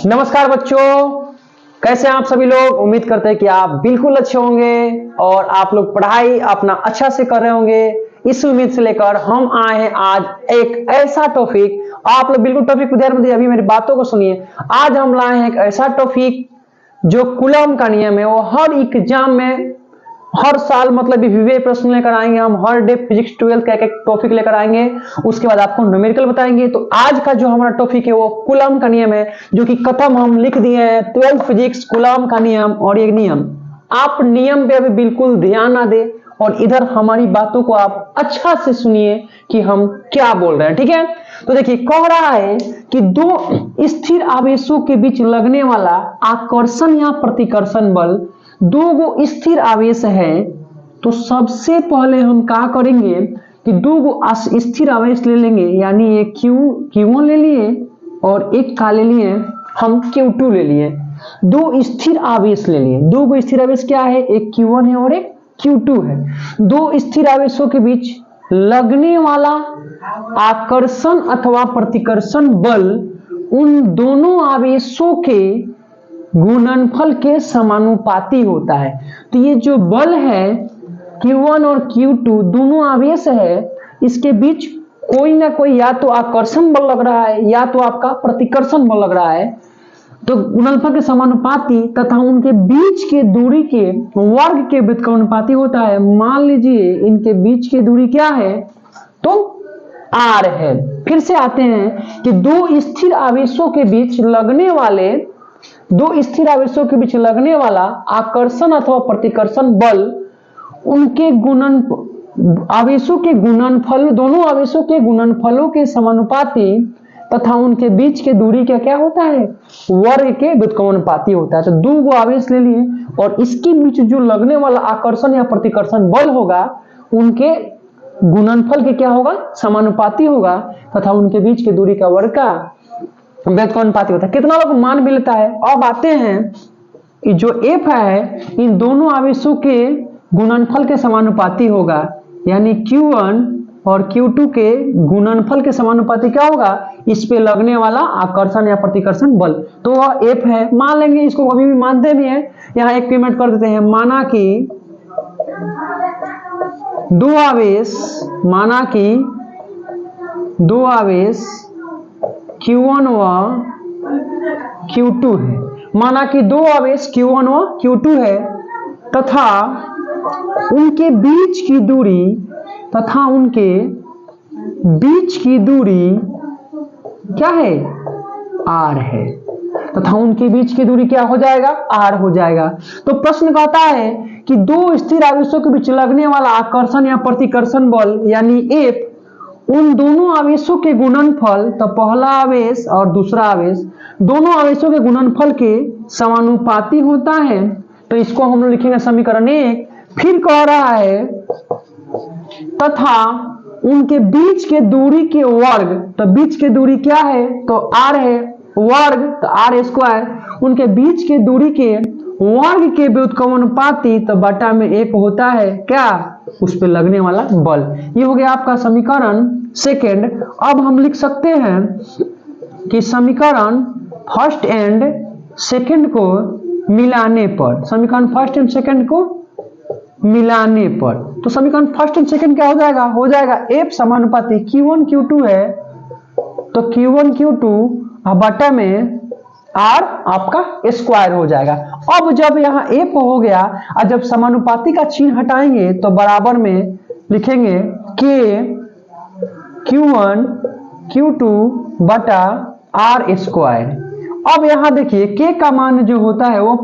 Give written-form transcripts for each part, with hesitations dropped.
नमस्कार बच्चों, कैसे हैं आप सभी लोग। उम्मीद करते हैं कि आप बिल्कुल अच्छे होंगे और आप लोग पढ़ाई अपना अच्छा से कर रहे होंगे। इस उम्मीद से लेकर हम आए हैं आज एक ऐसा टॉपिक, आप लोग बिल्कुल टॉपिक को ध्यान दीजिए, अभी मेरी बातों को सुनिए। आज हम लाए हैं एक ऐसा टॉपिक जो कूलम का नियम है, वो हर एग्जाम में हर साल मतलब विविध प्रश्न लेकर आएंगे हम। हर डे फिजिक्स 12 का एक टॉपिक लेकर आएंगे, उसके बाद आपको न्यूमेरिकल बताएंगे। तो आज का जो हमारा टॉपिक है वो कूलम का नियम है, जो कि खत्म हम लिख दिए हैं 12 फिजिक्स कूलम का नियम। और ये नियम, आप नियम पे अभी बिल्कुल ध्यान ना दे और इधर हमारी बातों को आप अच्छा से सुनिए कि हम क्या बोल रहे हैं, ठीक है। तो देखिए, कह रहा है कि दो स्थिर आवेशों के बीच लगने वाला आकर्षण या प्रतिकर्षण बल, दो गो स्थिर आवेश है। तो सबसे पहले हम क्या करेंगे कि दो गो स्थिर आवेश ले लेंगे, यानी एक Q1 ले लिए और एक का ले लिए हम Q2 ले लिए। दो स्थिर आवेश ले लिए। दो गो स्थिर आवेश क्या है, एक Q1 है और एक Q2 है। दो स्थिर आवेशों के बीच लगने वाला आकर्षण अथवा प्रतिकर्षण बल उन दोनों आवेशों के गुणनफल के समानुपाती होता है। तो ये जो बल है Q1 और Q2 दोनों आवेश है, इसके बीच कोई ना कोई या तो आकर्षण बल लग रहा है या तो आपका प्रतिकर्षण बल लग रहा है। तो गुणनफल के समानुपाती तथा उनके बीच के दूरी के वर्ग के व्युत्क्रमानुपाती होता है। मान लीजिए इनके बीच की दूरी क्या है, तो R है। फिर से आते हैं कि दो स्थिर आवेशों के बीच लगने वाला आकर्षण अथवा प्रतिकर्षण बल उनके आवेशों के गुणनफल, दोनों आवेशों के गुणनफलों के समानुपाती तथा उनके बीच के दूरी का क्या होता है, वर्ग के व्युत्क्रमानुपाती होता है। तो दो गो आवेश ले लिए और इसके बीच जो लगने वाला आकर्षण या प्रतिकर्षण बल होगा उनके गुणनफल के क्या होगा, समानुपाती होगा तथा उनके बीच की दूरी का वर्ग का व्युत्क्रमानुपाती होता है। कितना लोग मान भी लेता है। अब आते हैं कि जो F है इन दोनों आवेशों के गुणनफल के समानुपाती होगा, यानी Q1 और Q2 के गुणनफल के समानुपाती क्या होगा, इस पे लगने वाला आकर्षण या प्रतिकर्षण बल। तो वह F है, मान लेंगे इसको, अभी भी मानते भी हैं। यहाँ एक पेमेंट कर देते हैं। माना कि दो आवेश Q1 व Q2 है। माना कि दो आवेश Q1 व Q2 है तथा उनके बीच की दूरी क्या है, R है। तथा उनके बीच की दूरी क्या हो जाएगा, R हो जाएगा। तो प्रश्न कहता है कि दो स्थिर आवेशों के बीच लगने वाला आकर्षण या प्रतिकर्षण बल यानी F उन दोनों आवेशों के गुणनफल, तो पहला आवेश और दूसरा आवेश, दोनों आवेशों के गुणनफल के समानुपाती होता है। तो इसको हम लोग लिखेंगे समीकरण 1। फिर कह रहा है तथा उनके बीच के दूरी के वर्ग, तो बीच के दूरी क्या है, तो R है, वर्ग तो R स्क्वायर, उनके बीच के दूरी के वर्ग के व्युत्क्रमानुपाती तो बटा में 1 होता है क्या, उस पे लगने वाला बल। ये हो गया आपका समीकरण सेकेंड। अब हम लिख सकते हैं कि समीकरण फर्स्ट एंड सेकेंड को मिलाने पर, समीकरण फर्स्ट एंड सेकेंड को मिलाने पर, तो समीकरण फर्स्ट एंड सेकेंड क्या हो जाएगा F समानुपाती Q1 Q2 है, तो Q1 Q2 बटा में R आपका स्क्वायर हो जाएगा। अब जब यहाँ F हो गया और जब समानुपाती का चिन्ह हटाएंगे तो बराबर में लिखेंगे K Q1 Q2 बटा R स्क्वायर। अब यहाँ देखिए K का मान जो होता है वो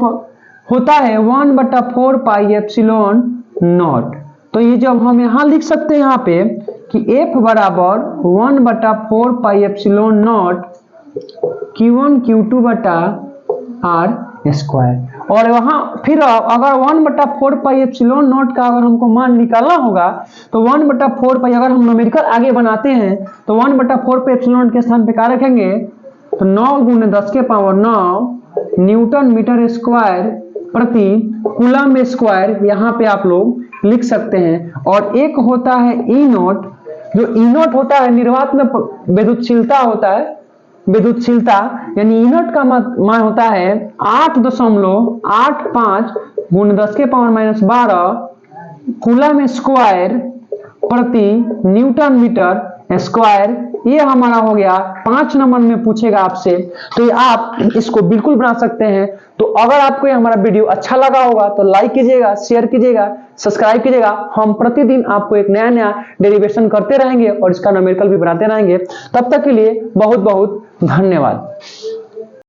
होता है 1/4 पाई एप्सिलॉन नॉट। तो ये जब हम यहाँ लिख सकते हैं यहाँ पे कि F बराबर 1/4 pi epsilon not Q1 Q2 बटा R स्क्वायर। और वहां फिर अगर 1/4 पाई एप्सिलॉन नॉट का अगर हमको मान निकालना होगा तो 1/4 पाई, अगर हम न्यूमेरिकल आगे बनाते हैं तो 1/4 पाई एप्सिलॉन के स्थान पे क्या रखेंगे, तो 9 × 10⁹ न्यूटन मीटर स्क्वायर प्रति कूलम स्क्वायर यहाँ पे आप लोग लिख सकते हैं। और एक होता है E0, जो E0 होता है निर्वात में विद्युतशीलता होता है, विद्युतशीलता यानी यूनिट का मान होता है 8.85 गुण 10⁻12 कूलम स्क्वायर प्रति न्यूटन मीटर स्क्वायर। ये हमारा हो गया 5 नंबर में पूछेगा आपसे, तो ये आप इसको बिल्कुल बना सकते हैं। तो अगर आपको ये हमारा वीडियो अच्छा लगा होगा तो लाइक कीजिएगा, शेयर कीजिएगा, सब्सक्राइब कीजिएगा। हम प्रतिदिन आपको एक नया नया डेरिवेशन करते रहेंगे और इसका न्यूमेरिकल भी बनाते रहेंगे। तब तक के लिए बहुत बहुत धन्यवाद।